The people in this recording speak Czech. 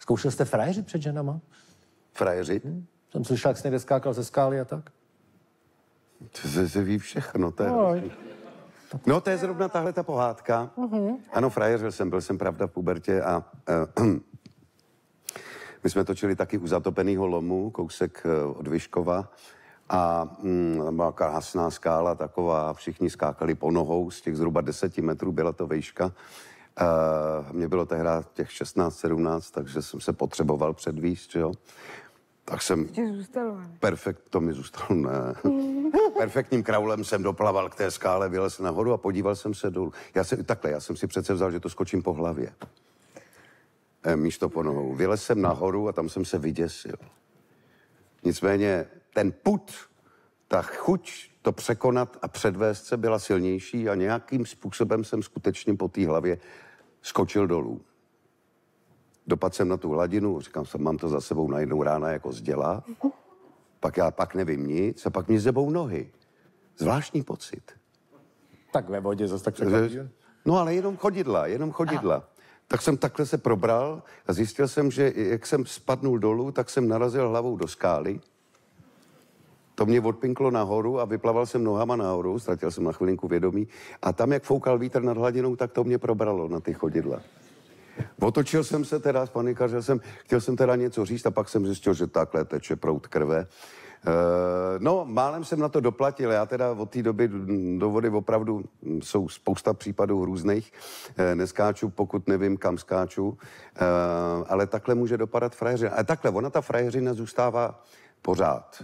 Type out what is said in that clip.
Zkoušel jste frajeřit před ženama? Frajeřit? Jsem slyšel, jak jsi někde skákal ze skály a tak. To se ví všechno, to je hrozný. No, to je zrovna tahle ta pohádka. Ano, frajeřil jsem, byl jsem pravda v pubertě a my jsme točili taky u Zatopeného lomu, kousek od Vyškova. A byla krásná skála taková, všichni skákali po nohou z těch zhruba 10 metrů, byla to vejška. Mně bylo tehdy těch 16, 17, takže jsem se potřeboval předvíst, jo. Tak jsem... To mi zůstalo, ne. Perfektním kraulem jsem doplaval k té skále, vylez nahoru a podíval jsem se dolů. Já jsem si přece vzal, že to skočím po hlavě. Místo po nohou. Vylez jsem nahoru a tam jsem se vyděsil. Nicméně ten pud, ta chuť to překonat a předvést se byla silnější a nějakým způsobem jsem skutečně po té hlavě skočil dolů. Dopadl jsem na tu hladinu, říkám jsem, mám to za sebou najednou rána jako zděla. Pak nevím nic a pak mě zebou nohy. Zvláštní pocit. Tak ve vodě zase tak překvapil. No ale jenom chodidla. Tak jsem takhle se probral a zjistil jsem, že jak jsem spadnul dolů, tak jsem narazil hlavou do skály. To mě odpinklo nahoru a vyplaval jsem nohama nahoru, ztratil jsem na chvilinku vědomí. A tam, jak foukal vítr nad hladinou, tak to mě probralo na ty chodidla. Otočil jsem se teda, spanikařil jsem, chtěl jsem teda něco říct a pak jsem zjistil, že takhle teče proud krve. No, málem jsem na to doplatil. Já teda od té doby do vody opravdu jsou spousta případů různých. Neskáču, pokud nevím, kam skáču. Ale takhle může dopadat frajeřina. Ale takhle, ona ta frajeřina zůstává pořád.